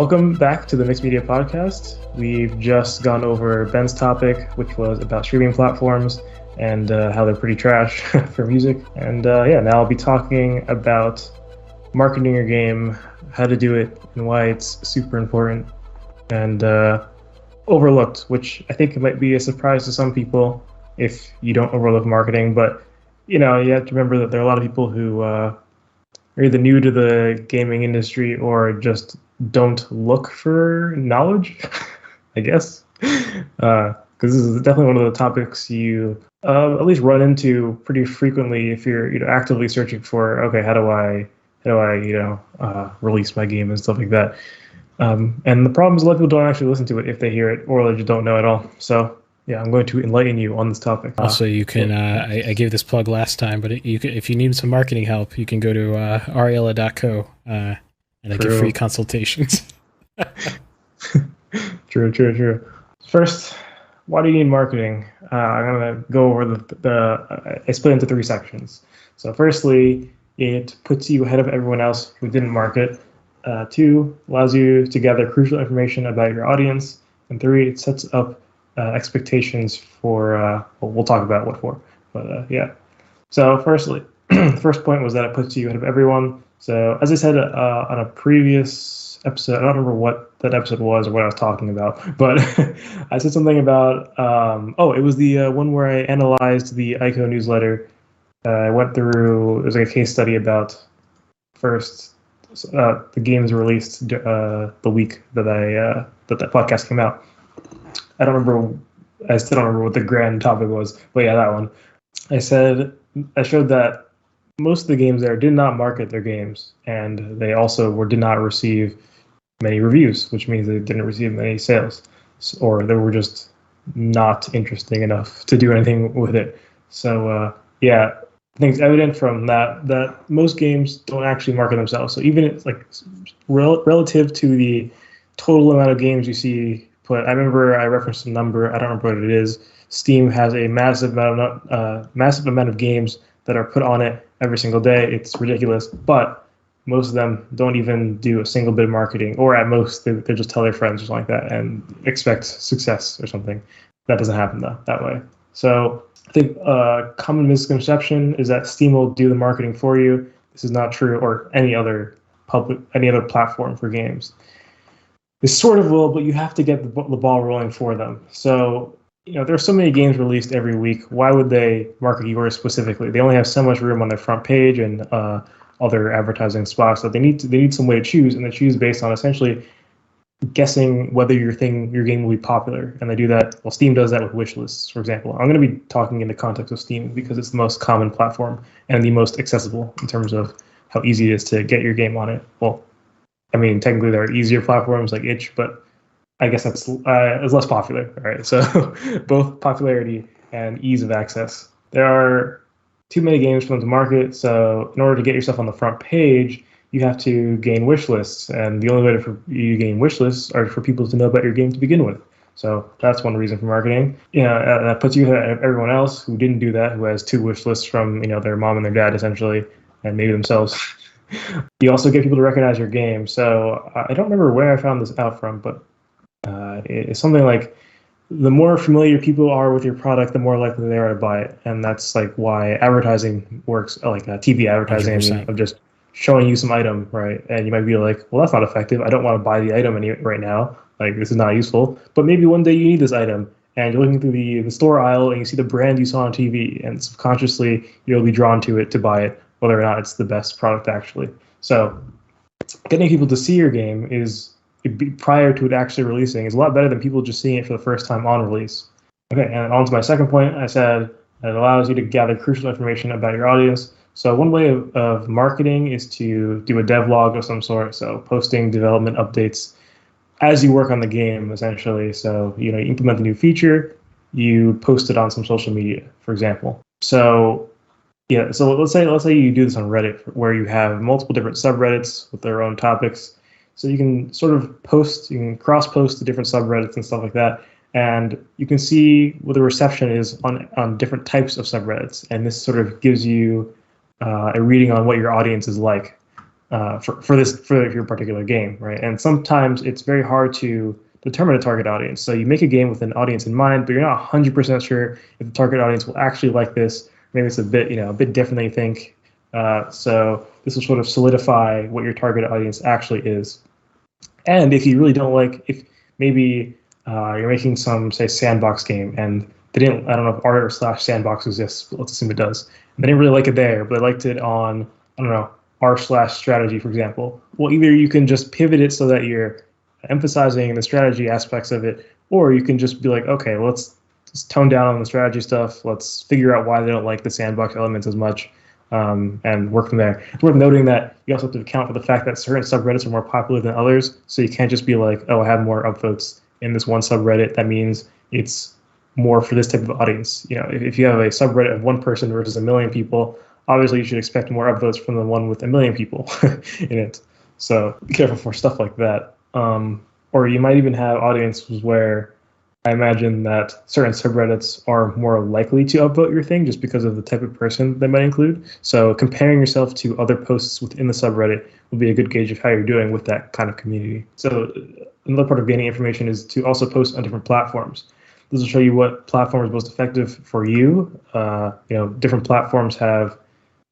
Welcome back to the Mixed Media Podcast. We've just gone over Ben's topic, which was about streaming platforms and how they're pretty trash for music. And now I'll be talking about marketing your game, how to do it, and why it's super important and overlooked, which I think it might be a surprise to some people if you don't overlook marketing. But, you have to remember that there are a lot of people who are either new to the gaming industry or just don't look for knowledge, I guess. Because this is definitely one of the topics you at least run into pretty frequently if you're actively searching for, okay, how do I release my game and stuff like that. And the problem is a lot of people don't actually listen to it if they hear it, or they just don't know at all. So yeah, I'm going to enlighten you on this topic. Also, you can, I gave this plug last time, but if you need some marketing help, you can go to ariella.co and I give free consultations. True. First, why do you need marketing? I'm going to go over I split into three sections. So firstly, it puts you ahead of everyone else who didn't market. 2, allows you to gather crucial information about your audience. And 3, it sets up expectations for, we'll talk about what for. But yeah. So firstly, the first point was that it puts you ahead of everyone. So as I said on a previous episode, I don't remember what that episode was or what I was talking about, but I said something about, it was the one where I analyzed the ICO newsletter. I went through, it was like a case study about first the games released the week that that podcast came out. I still don't remember what the grand topic was, but yeah, that one. I showed that most of the games there did not market their games, and they also did not receive many reviews, which means they didn't receive many sales, or they were just not interesting enough to do anything with it. So I think it's evident from that most games don't actually market themselves. So even it's like relative to the total amount of games you see put, I remember I referenced a number, I don't remember what it is. Steam has a massive amount of games that are put on it every single day. It's ridiculous, but most of them don't even do a single bit of marketing, or at most they just tell their friends or something like that and expect success or something. That doesn't happen though that way. So I think a common misconception is that Steam will do the marketing for you. This is not true, or any other platform for games. They sort of will, but you have to get the ball rolling for them. So there are so many games released every week. Why would they market yours specifically? They only have so much room on their front page and other advertising spots, so they need some way to choose, and they choose based on essentially guessing whether your game will be popular. And they do that. Well, Steam does that with wish lists, for example. I'm going to be talking in the context of Steam because it's the most common platform and the most accessible in terms of how easy it is to get your game on it. Well, I mean, technically there are easier platforms like itch, but I guess that's is less popular. All right, so both popularity and ease of access. There are too many games for them to market, so in order to get yourself on the front page, you have to gain wish lists, and the only way for you to gain wish lists are for people to know about your game to begin with. So that's one reason for marketing. That puts you ahead of everyone else who didn't do that, who has 2 wish lists from their mom and their dad essentially, and maybe themselves. You also get people to recognize your game. So I don't remember where I found this out from, but it's something like the more familiar people are with your product, the more likely they are to buy it. And that's like why advertising works, like TV advertising, 100%. Of just showing you some item, right? And you might be like, well, that's not effective. I don't want to buy the item right now. Like, this is not useful. But maybe one day you need this item, and you're looking through the store aisle and you see the brand you saw on TV, and subconsciously you'll be drawn to it to buy it, whether or not it's the best product actually. So getting people to see your game prior to it actually releasing is a lot better than people just seeing it for the first time on release. Okay, and on to my second point, I said it allows you to gather crucial information about your audience. So one way of marketing is to do a devlog of some sort, so posting development updates as you work on the game, essentially. So you implement a new feature, you post it on some social media, for example. So yeah, so let's say you do this on Reddit, where you have multiple different subreddits with their own topics. So you can sort of you can cross-post to different subreddits and stuff like that, and you can see what the reception is on different types of subreddits. And this sort of gives you a reading on what your audience is like. for your particular game, right? And sometimes it's very hard to determine a target audience. So you make a game with an audience in mind, but you're not 100% sure if the target audience will actually like this. Maybe it's a bit different than you think. So this will sort of solidify what your target audience actually is. And if you really don't like, if maybe you're making some, say, sandbox game, and I don't know if r/sandbox exists, but let's assume it does. And they didn't really like it there, but they liked it on, I don't know, r/strategy, for example. Well, either you can just pivot it so that you're emphasizing the strategy aspects of it, or you can just be like, okay, let's just tone down on the strategy stuff. Let's figure out why they don't like the sandbox elements as much, and work from there. It's worth noting that you also have to account for the fact that certain subreddits are more popular than others, so you can't just be like, oh, I have more upvotes in this one subreddit. That means it's more for this type of audience. If you have a subreddit of one person versus a million people, obviously you should expect more upvotes from the one with a million people in it. So be careful for stuff like that. Or you might even have audiences where I imagine that certain subreddits are more likely to upvote your thing just because of the type of person they might include. So comparing yourself to other posts within the subreddit will be a good gauge of how you're doing with that kind of community. So another part of gaining information is to also post on different platforms. This will show you what platform is most effective for you. Different platforms have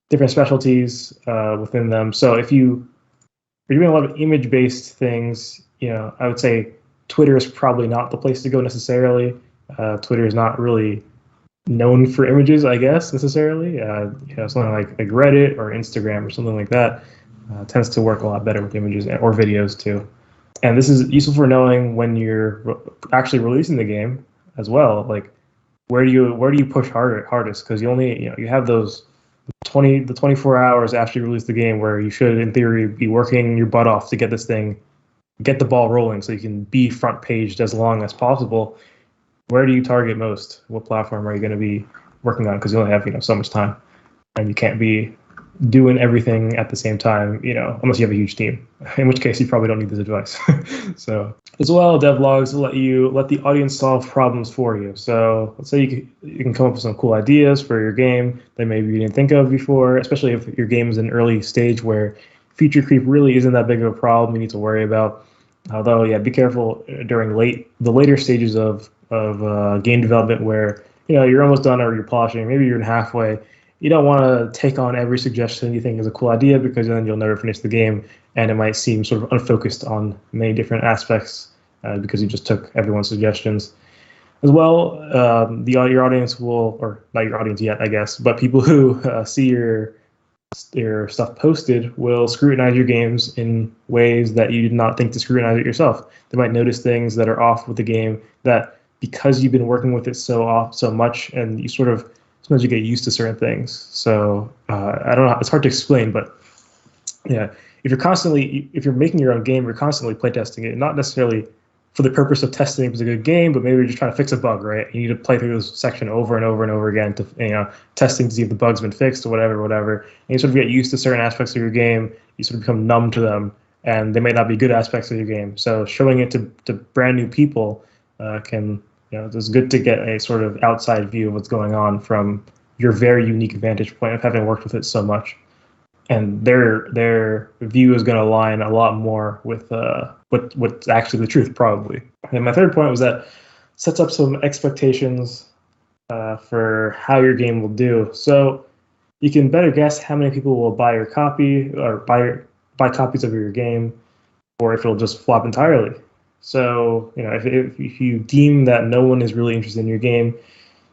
different specialties within them. So if you're doing a lot of image-based things, I would say Twitter is probably not the place to go necessarily. Twitter is not really known for images, I guess, necessarily. Something like Reddit or Instagram or something like that tends to work a lot better with images or videos too. And this is useful for knowing when you're actually releasing the game as well. Like, where do you push hardest? Because you have those 24 hours after you release the game where you should, in theory, be working your butt off to get the ball rolling so you can be front paged as long as possible. Where do you target most? What platform are you going to be working on? Because you only have so much time, and you can't be doing everything at the same time, unless you have a huge team, in which case you probably don't need this advice. So as well, devlogs will let the audience solve problems for you. So let's say you can come up with some cool ideas for your game that maybe you didn't think of before, especially if your game is in an early stage where feature creep really isn't that big of a problem you need to worry about. Although, yeah, be careful during the later stages of game development where you're almost done or you're polishing, maybe you're in halfway. You don't want to take on every suggestion you think is a cool idea, because then you'll never finish the game, and it might seem sort of unfocused on many different aspects because you just took everyone's suggestions. As well, your audience will, or not your audience yet, I guess, but people who see your stuff posted will scrutinize your games in ways that you did not think to scrutinize it yourself. They might notice things that are off with the game that, because you've been working with it so much, and you sort of sometimes you get used to certain things. So I don't know, it's hard to explain, but yeah, if you're making your own game, you're constantly playtesting it, not necessarily for the purpose of testing if it's a good game, but maybe you're just trying to fix a bug, right? You need to play through this section over and over and over again to testing to see if the bug's been fixed or whatever. And you sort of get used to certain aspects of your game. You sort of become numb to them, and they may not be good aspects of your game. So showing it to brand new people it's good to get a sort of outside view of what's going on from your very unique vantage point of having worked with it so much. And their view is going to align a lot more with what's actually the truth, probably. And my third point was that sets up some expectations for how your game will do. So you can better guess how many people will buy your copy or buy copies of your game, or if it'll just flop entirely. So if you deem that no one is really interested in your game,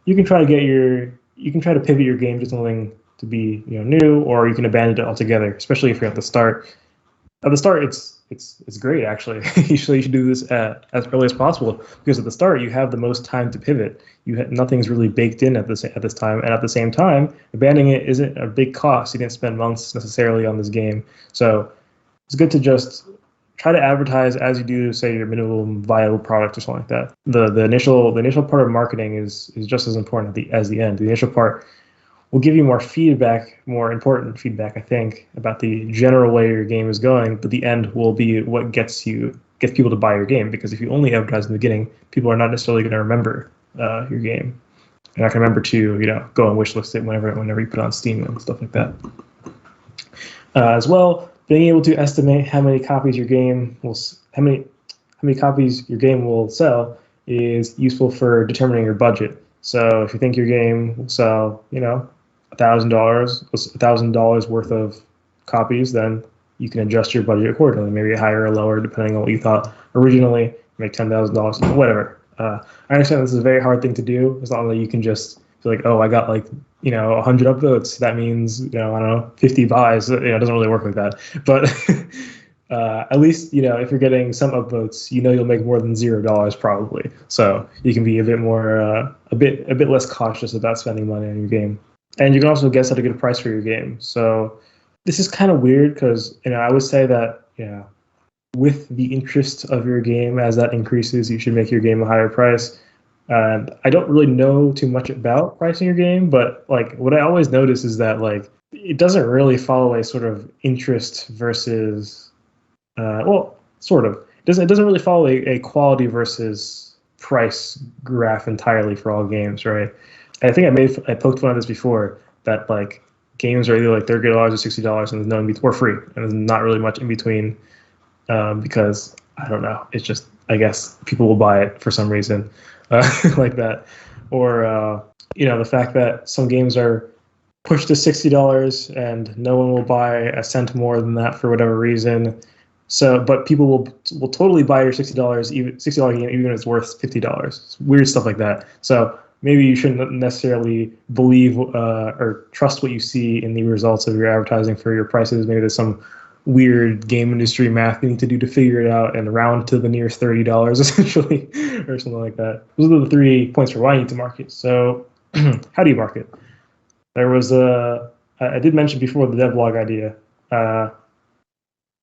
you can try to pivot your game to something to be new, or you can abandon it altogether, especially if you're at the start. At the start, it's great, actually. You should do this as early as possible, because at the start you have the most time to pivot. Nothing's really baked in at this time, and at the same time, abandoning it isn't a big cost. You didn't spend months necessarily on this game, so it's good to just try to advertise as you do, say, your minimum viable product or something like that. The initial part of marketing is just as important as the end. The initial part will give you more important feedback, I think, about the general way your game is going, but the end will be what gets people to buy your game, because if you only advertise in the beginning, people are not necessarily going to remember your game. They're not going to remember to go and wishlist it whenever you put it on Steam and stuff like that. As well, being able to estimate how many copies your game will how many copies your game will sell is useful for determining your budget. So if you think your game will sell, $1,000 worth of copies, then you can adjust your budget accordingly, maybe higher or lower depending on what you thought originally. Make $10,000, whatever. I understand this is a very hard thing to do. It's not like you can just feel like, oh, I got 100 upvotes. That means, I don't know, 50 buys. It doesn't really work like that. But at least, if you're getting some upvotes, you'll make more than $0 probably. So you can be a bit more, a bit less cautious about spending money on your game. And you can also guess at a good price for your game. So this is kind of weird because, I would say that, with the interest of your game, as that increases, you should make your game a higher price. And I don't really know too much about pricing your game, but what I always notice is that it doesn't really follow a sort of interest versus, sort of. It doesn't really follow a quality versus price graph entirely for all games, right? I think I poked fun at this before that games are either $30 or $60 and there's no in between, or free, and there's not really much in between. Because I don't know, it's just, I guess people will buy it for some reason, like that, or the fact that some games are pushed to $60 and no one will buy a cent more than that for whatever reason. So, but people will totally buy your $60 game even if it's worth $50. It's weird stuff like that. So maybe you shouldn't necessarily believe or trust what you see in the results of your advertising for your prices. Maybe there's some weird game industry math you need to do to figure it out and round to the nearest $30 essentially, or something like that. Those are the 3 points for why you need to market. So how do you market? There was I did mention before the devlog idea.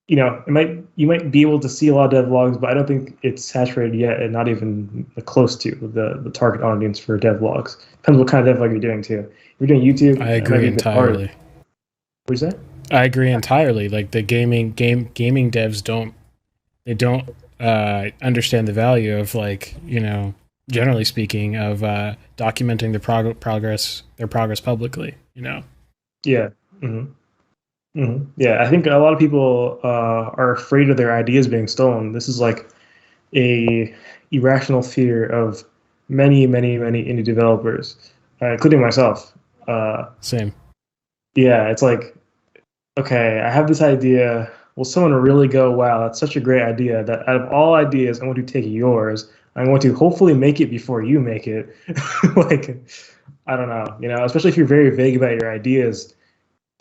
You might be able to see a lot of devlogs, but I don't think it's saturated yet, and not even close to the target audience for devlogs. Depends what kind of devlog you're doing too. If you're doing YouTube, I agree entirely. What'd you say? I agree entirely. The gaming devs don't understand the value of generally speaking, of documenting their progress publicly. Yeah. Mm-hmm. Mm-hmm. Yeah, I think a lot of people are afraid of their ideas being stolen. This is a irrational fear of many indie developers, including myself. Same. Yeah, it's okay, I have this idea. Will someone really go, wow, that's such a great idea that out of all ideas, I'm going to take yours. I'm going to hopefully make it before you make it. I don't know, especially if you're very vague about your ideas.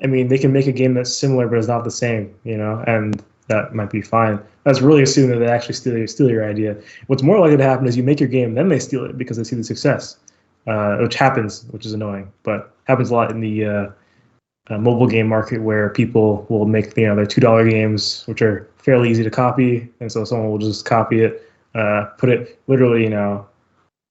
I mean, they can make a game that's similar, but it's not the same, and that might be fine. That's really assuming that they actually steal your idea. What's more likely to happen is you make your game, then they steal it because they see the success, which happens, which is annoying, but happens a lot in the mobile game market where people will make their $2 games, which are fairly easy to copy, and so someone will just copy it, put it literally,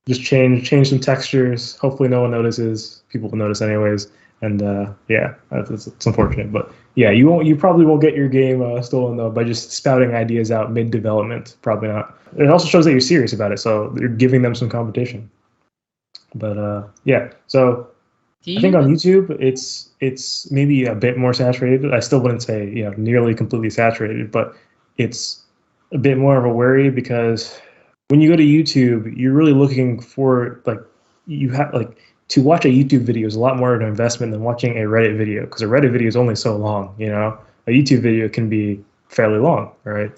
just change some textures. Hopefully, no one notices. People will notice anyways, and it's unfortunate, but yeah, you probably won't get your game stolen though by just spouting ideas out mid development. Probably not. It also shows that you're serious about it, so you're giving them some competition. But yeah, so. I think on YouTube, it's maybe a bit more saturated. I still wouldn't say nearly completely saturated, but it's a bit more of a worry because when you go to YouTube, you're really looking for you have to watch a YouTube video is a lot more of an investment than watching a Reddit video because a Reddit video is only so long. A YouTube video can be fairly long, right?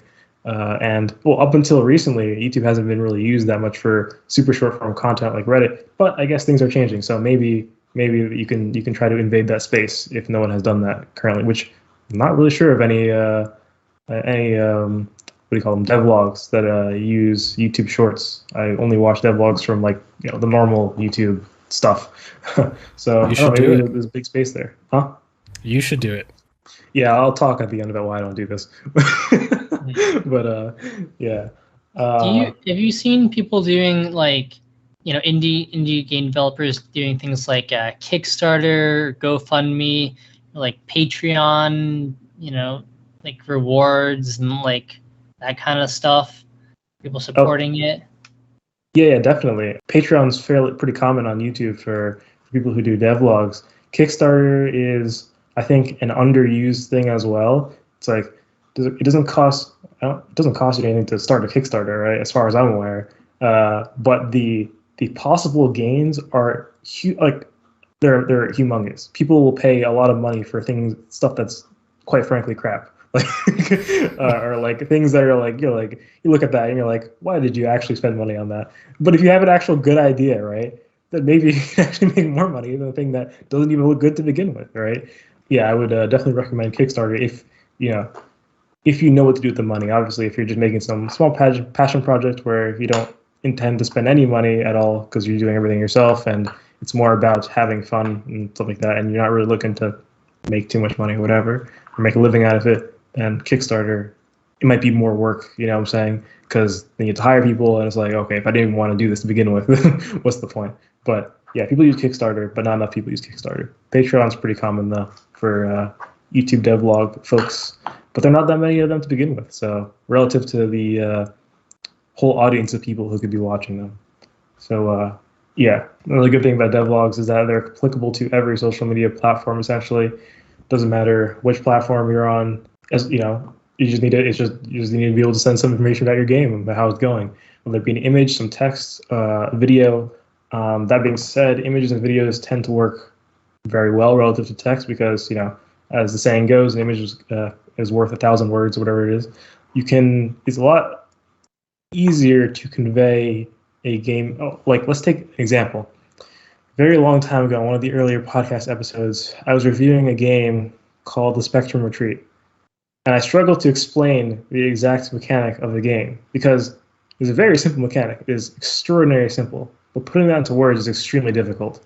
And up until recently, YouTube hasn't been really used that much for super short form content like Reddit, but I guess things are changing. So maybe you can try to invade that space if no one has done that currently, which I'm not really sure of any what do you call them, devlogs that use YouTube Shorts. I only watch devlogs from the normal YouTube stuff. So you should do it. There's a big space there, huh? You should do it. Yeah, I'll talk at the end about why I don't do this. But yeah. Have you seen people doing indie game developers doing things like Kickstarter, GoFundMe, Patreon, rewards and that kind of stuff? People supporting it. Yeah, definitely. Patreon's pretty common on YouTube for people who do devlogs. Kickstarter is, I think, an underused thing as well. It's like it doesn't cost you anything to start a Kickstarter, right? As far as I'm aware, but the possible gains are like they're humongous. People will pay a lot of money for stuff that's quite frankly crap. Like or like things that are like you look at that and you're like, why did you actually spend money on that? But if you have an actual good idea, right, then maybe you can actually make more money than the thing that doesn't even look good to begin with, right? Yeah, I would definitely recommend Kickstarter if you know what to do with the money. Obviously, if you're just making some small passion project where you don't intend to spend any money at all because you're doing everything yourself and it's more about having fun and stuff like that, and you're not really looking to make too much money or whatever, or make a living out of it, and Kickstarter, it might be more work, you know what I'm saying? Because then you have to hire people, and it's like, okay, if I didn't even want to do this to begin with, what's the point? But yeah, people use Kickstarter, but not enough people use Kickstarter. Patreon's pretty common, though, for YouTube devlog folks, but there are not that many of them to begin with, so relative to the whole audience of people who could be watching them. So yeah, another good thing about devlogs is that they're applicable to every social media platform, essentially. Doesn't matter which platform you're on, as you know, you just need to be able to send some information about your game, about how it's going, whether it be an image, some text, video. That being said, images and videos tend to work very well relative to text because, you know, as the saying goes, an image is worth 1,000 words or whatever it is. It's a lot easier to convey a game. Oh, like, let's take an example. Very long time ago, one of the earlier podcast episodes, I was reviewing a game called The Spectrum Retreat. And I struggled to explain the exact mechanic of the game because it's a very simple mechanic. It is extraordinarily simple. But putting that into words is extremely difficult.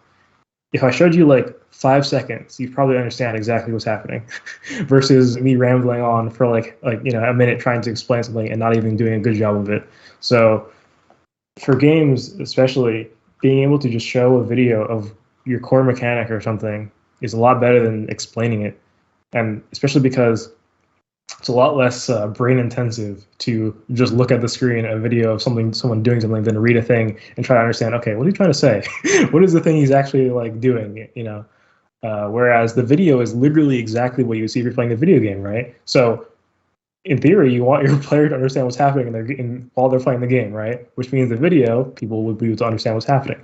If I showed you like 5 seconds, you'd probably understand exactly what's happening versus me rambling on for like a minute trying to explain something and not even doing a good job of it. So for games, especially, being able to just show a video of your core mechanic or something is a lot better than explaining it. And especially because it's a lot less brain intensive to just look at the screen, a video of someone doing something, than to read a thing and try to understand, okay, what are you trying to say? What is the thing he's actually like doing, you know? Whereas the video is literally exactly what you would see if you're playing the video game, right? So in theory, you want your player to understand what's happening while they're playing the game, right? Which means the video, people would be able to understand what's happening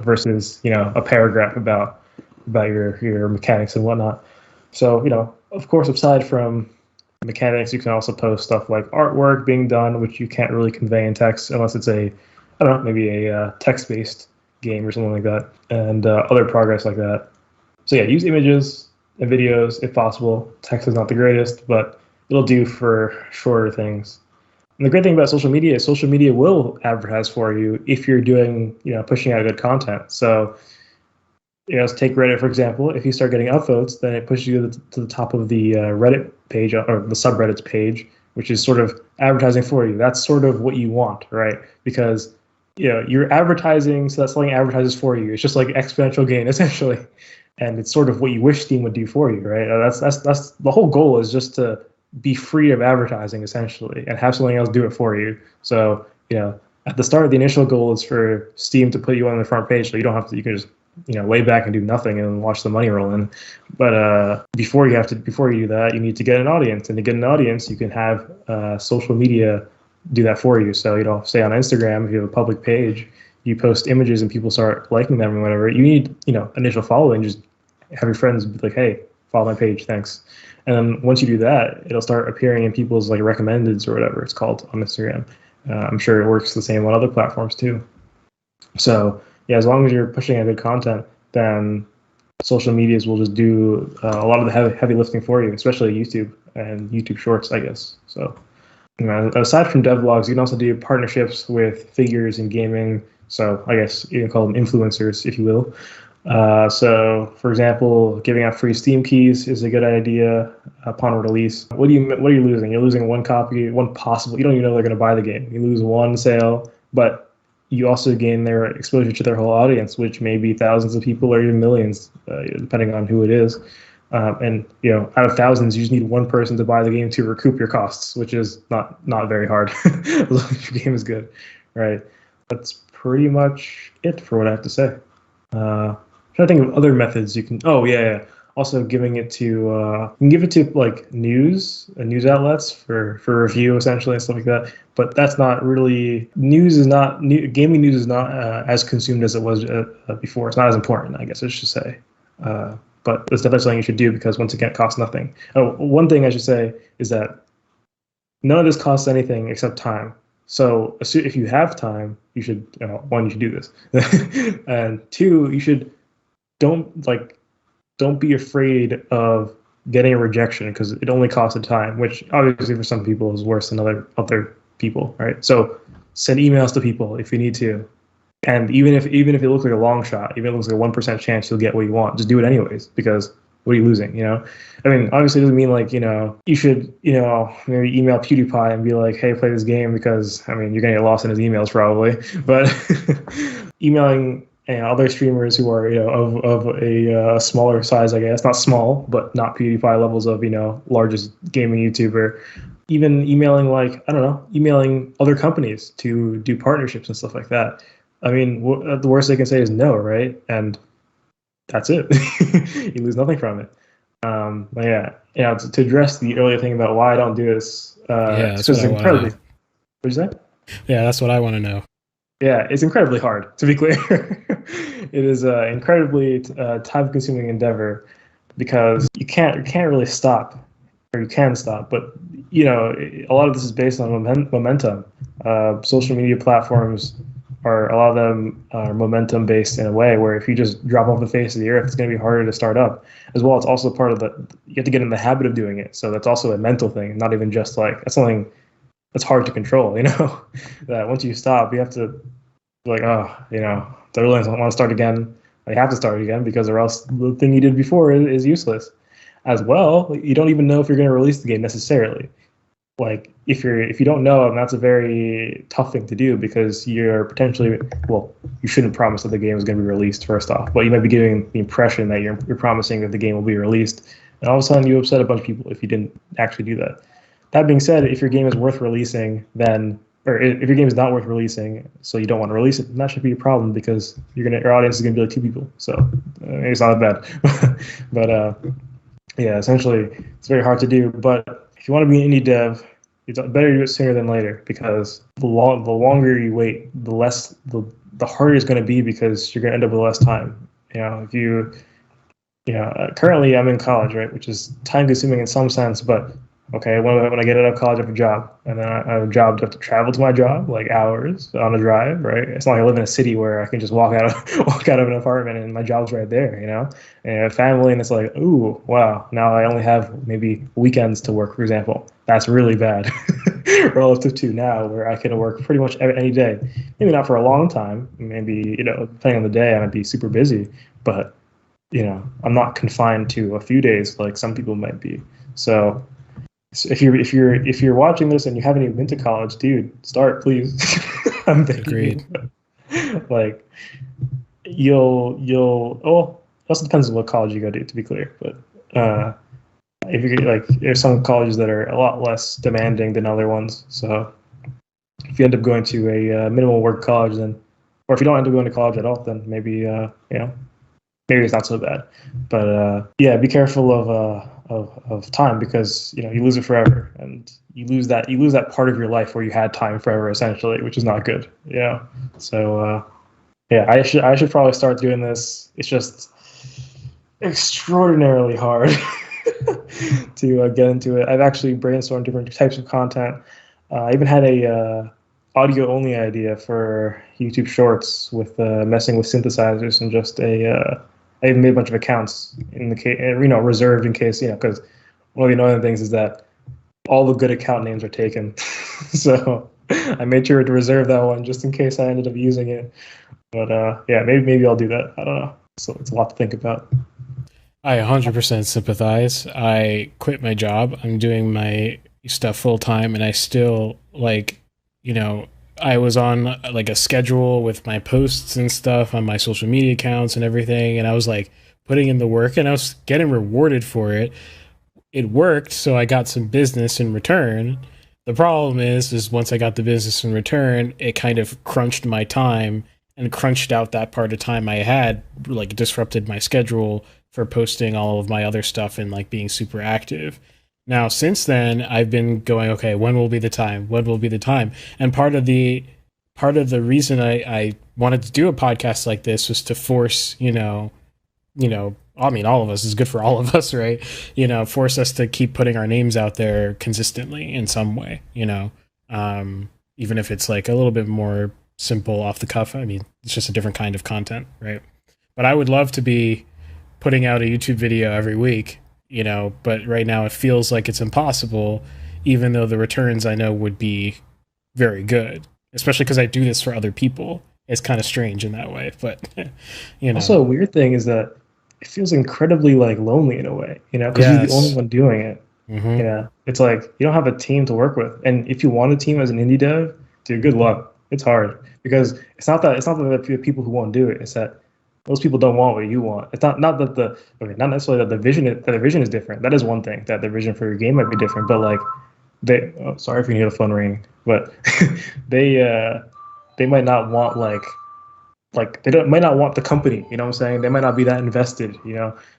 versus, you know, a paragraph about your mechanics and whatnot. So, you know, of course, aside from mechanics, you can also post stuff like artwork being done, which you can't really convey in text unless it's maybe a text-based game or something like that, and other progress like that. So yeah, use images and videos if possible. Text is not the greatest, but it'll do for shorter things. And the great thing about social media is social media will advertise for you if you're doing, you know, pushing out good content. So, you know, let's take Reddit, for example. If you start getting upvotes, then it pushes you to the top of the Reddit page or the subreddits page, which is sort of advertising for you. That's sort of what you want, right? Because, you know, you're advertising, so that's something advertises for you. It's just like exponential gain, essentially. And it's sort of what you wish Steam would do for you, right? That's the whole goal, is just to be free of advertising, essentially, and have something else do it for you. So, you know, at the start, the initial goal is for Steam to put you on the front page, so you don't have to. You can just, you know, lay back and do nothing and watch the money roll in. But before you do that, you need to get an audience, and to get an audience, you can have social media do that for you. So, you know, say on Instagram, if you have a public page, you post images and people start liking them and whatever. You need, you know, initial following. Just have your friends be like, hey, follow my page, thanks. And then once you do that, it'll start appearing in people's like recommendeds or whatever it's called on Instagram. I'm sure it works the same on other platforms too. So yeah, as long as you're pushing out good content, then social medias will just do a lot of the heavy lifting for you, especially YouTube and YouTube Shorts, I guess. So, you know, aside from devlogs, you can also do partnerships with figures in gaming. So I guess you can call them influencers, if you will. So, for example, giving out free Steam keys is a good idea upon release. What are you losing? You're losing one copy, one possible. You don't even know they're going to buy the game. You lose one sale, but you also gain their exposure to their whole audience, which may be thousands of people or even millions, depending on who it is. And, you know, out of thousands, you just need one person to buy the game to recoup your costs, which is not very hard as long as your game is good, right? That's pretty much it for what I have to say. Trying to think of other methods you can. Oh yeah. also giving it to you can give it to like news outlets for review essentially and stuff like that. But that's not really gaming news is not as consumed as it was before. It's not as important, I guess I should say. But it's definitely something you should do because once again, it costs nothing. Oh, one thing I should say is that none of this costs anything except time. So if you have time, you should one, you should do this, and two, you should don't be afraid of getting a rejection because it only costs a time, which obviously for some people is worse than other people, right? So send emails to people if you need to, and even if it looks like a long shot, even if it looks like a 1% chance you'll get what you want, just do it anyways because what are you losing? I mean, obviously it doesn't mean like you should maybe email PewDiePie and be like, hey, play this game because I mean you're gonna get lost in his emails probably, but emailing other streamers who are of a smaller size, I guess, not small but not PewDiePie levels of largest gaming YouTuber, even emailing emailing other companies to do partnerships and stuff like that. I mean, the worst they can say is no, right? And that's it. You lose nothing from it. But yeah, to address the earlier thing about why I don't do this, that's what I want to know. What'd you say? Yeah, that's what I want to know. Yeah, it's incredibly hard, to be clear. It is an incredibly time-consuming endeavor because you can't really stop, or you can stop, but a lot of this is based on momentum. Social media platforms a lot of them are momentum based in a way where if you just drop off the face of the earth, it's going to be harder to start up. As well, it's also part of you have to get in the habit of doing it. So that's also a mental thing, not even just that's something that's hard to control, that once you stop, you have to be like, do I really want to start again? I have to start again because or else the thing you did before is useless. As well, you don't even know if you're going to release the game necessarily. Like if you don't know, and that's a very tough thing to do because you're potentially you shouldn't promise that the game is going to be released first off, but you might be giving the impression that you're promising that the game will be released, and all of a sudden you upset a bunch of people if you didn't actually do that. That being said, if your game is worth releasing, or if your game is not worth releasing, so you don't want to release it, then that should be a problem because your audience is going to be like 2 people, so it's not that bad. But yeah, essentially it's very hard to do, but if you want to be an indie dev, it's better to do it sooner than later because the longer you wait, the harder it's going to be because you're going to end up with less time. If you currently I'm in college, right, which is time consuming in some sense, but okay, when I get out of college, I have a job, and then I have a job to have to travel to my job, like hours on a drive, right? It's not like I live in a city where I can just walk out of an apartment and my job's right there, and I have family, and it's like, ooh, wow, now I only have maybe weekends to work, for example. That's really bad relative to now where I can work pretty much any day. Maybe not for a long time. Maybe, depending on the day, I might be super busy, but, I'm not confined to a few days like some people might be. So if you're watching this and you haven't even been to college, dude, start, please. I'm begging Agreed. you. Like you'll it also depends on what college you go to be clear, but if you there's some colleges that are a lot less demanding than other ones. So if you end up going to a minimal work college, then, or if you don't end up going to college at all, then maybe maybe it's not so bad. But yeah, be careful of time because you lose it forever, and you lose that part of your life where you had time forever essentially, which is not good. So yeah, I should probably start doing this. It's just extraordinarily hard to get into it. I've actually brainstormed different types of content. I even had a audio only idea for YouTube Shorts with messing with synthesizers and just I even made a bunch of accounts in the case, reserved in case, because one of the annoying things is that all the good account names are taken. So I made sure to reserve that one just in case I ended up using it. But yeah, maybe I'll do that. I don't know. So it's a lot to think about. I 100% sympathize. I quit my job. I'm doing my stuff full time, and I still I was on a schedule with my posts and stuff on my social media accounts and everything, and I was putting in the work, and I was getting rewarded for it. It worked, so I got some business in return. The problem is once I got the business in return, it kind of crunched my time and crunched out that part of time I had, disrupted my schedule for posting all of my other stuff and like being super active. Now, since then, I've been going, okay, when will be the time? When will be the time? And part of the reason I wanted to do a podcast like this was to force, I mean, all of us is good for all of us, right? Force us to keep putting our names out there consistently in some way, even if it's like a little bit more simple off the cuff. I mean, it's just a different kind of content, right? But I would love to be putting out a YouTube video every week, but right now it feels like it's impossible, even though the returns I know would be very good, especially because I do this for other people. It's kind of strange in that way, but Also, a weird thing is that it feels incredibly like lonely in a way, because you're the only one doing it. Mm-hmm. It's like you don't have a team to work with, and if you want a team as an indie dev, dude, good luck. It's hard because it's not that the people who won't do it. It's that those people don't want what you want. It's not not necessarily that the vision is different. That is one thing, that the vision for your game might be different, but like sorry if you need a phone ring, but they might not want might not want the company, you know what I'm saying? They might not be that invested,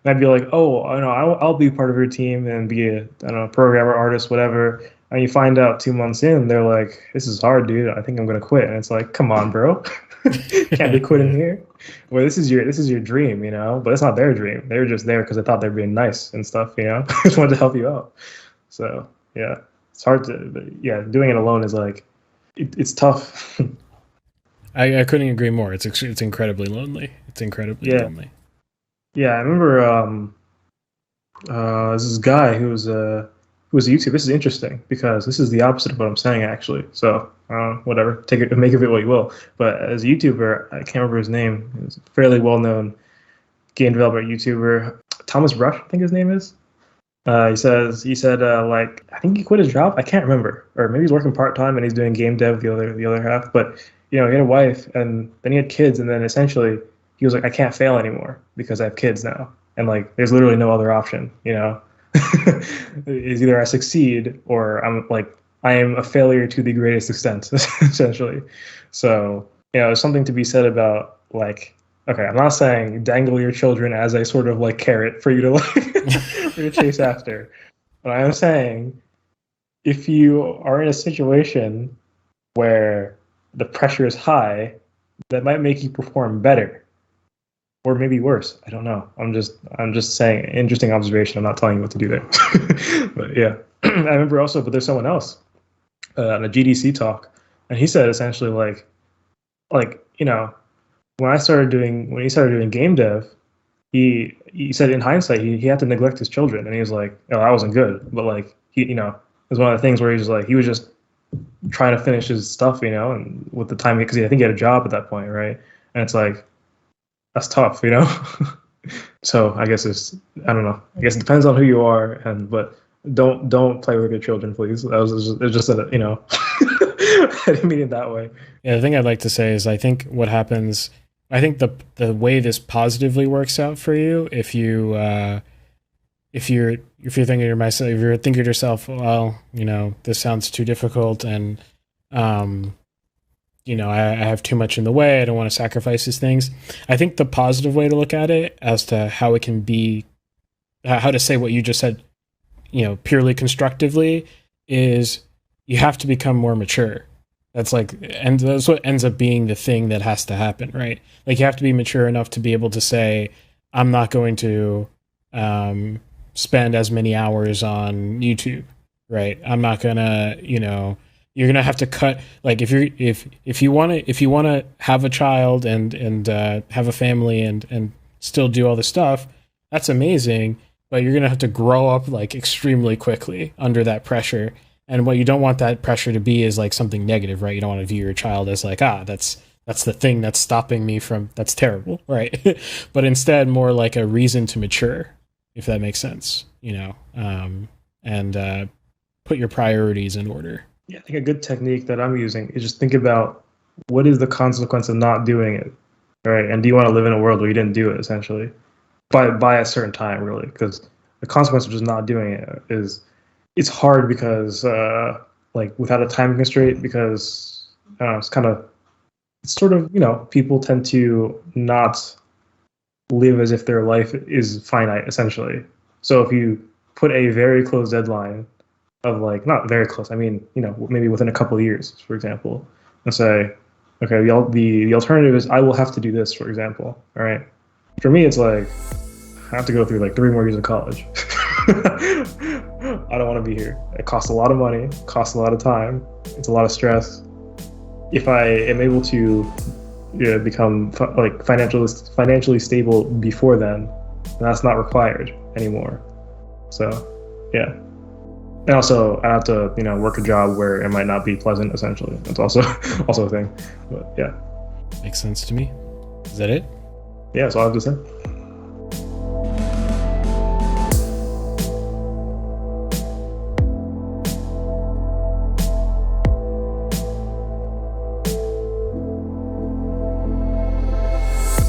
Might be like, oh, I'll be part of your team and be a, I don't know, programmer, artist, whatever. And you find out 2 months in, they're like, this is hard, dude. I think I'm gonna quit. And it's like, come on, bro. Can't be quitting here. Well, this is your dream, but it's not their dream. They were just there because they thought they're being nice and stuff, Just wanted to help you out. So yeah, it's hard doing it alone is like, it's tough. I couldn't agree more. It's incredibly lonely. It's incredibly lonely. Yeah, I remember there's this guy who was a YouTuber. This is interesting because this is the opposite of what I'm saying actually. So whatever, take it, make of it what you will. But as a YouTuber, I can't remember his name. He was a fairly well-known game developer, YouTuber. Thomas Rush, I think his name is. He said like, I think he quit his job. I can't remember, or maybe he's working part-time and he's doing game dev the other half. But he had a wife and then he had kids, and then essentially he was like, I can't fail anymore because I have kids now, and like there's literally no other option. Is either I succeed or I am a failure to the greatest extent, essentially. So there's something to be said about like, okay, I'm not saying dangle your children as a sort of like carrot for you to for you to chase after, but I am saying if you are in a situation where the pressure is high, that might make you perform better, or maybe worse. I don't know. I'm just saying, interesting observation. I'm not telling you what to do there. But yeah, I remember also, but there's someone else on a GDC talk, and he said essentially like when he started doing game dev, he said in hindsight he had to neglect his children, and he was like, oh, that wasn't good, but like it was one of the things where he was just trying to finish his stuff, and with the time, because I think he had a job at that point, right? And it's like, that's tough, So I guess I don't know. I guess it depends on who you are, but don't play with your children, please. It's just I didn't mean it that way. Yeah, the thing I'd like to say is I think what happens, I think the way this positively works out for you, if you're thinking to yourself, well, this sounds too difficult, and I have too much in the way, I don't want to sacrifice these things. I think the positive way to look at it as to how it can be, how to say what you just said, purely constructively, is you have to become more mature. That's what ends up being the thing that has to happen, right? Like, you have to be mature enough to be able to say, I'm not going to spend as many hours on YouTube, right? I'm not gonna, you're gonna have to cut. Like, if you want to have a child and have a family and still do all this stuff, that's amazing. But you're gonna have to grow up like extremely quickly under that pressure. And what you don't want that pressure to be is like something negative, right? You don't want to view your child as like, that's the thing that's stopping me from, that's terrible, right? But instead more like a reason to mature, if that makes sense, and put your priorities in order. Yeah, I think a good technique that I'm using is just think about what is the consequence of not doing it, right? And do you want to live in a world where you didn't do it, essentially, by a certain time, really? Because the consequence of just not doing it it's hard because without a time constraint, because it's sort of people tend to not live as if their life is finite, essentially. So if you put a very close deadline of like, not very close, I mean, maybe within a couple of years, for example, and say, okay, the alternative is I will have to do this, for example. All right. For me, it's like, I have to go through like 3 more years of college. I don't want to be here. It costs a lot of money, costs a lot of time, it's a lot of stress. If I am able to become like financially stable before then that's not required anymore. So, yeah. And also, I have to, work a job where it might not be pleasant. Essentially, that's also a thing. But yeah, makes sense to me. Is that it? Yeah, that's all I have to say.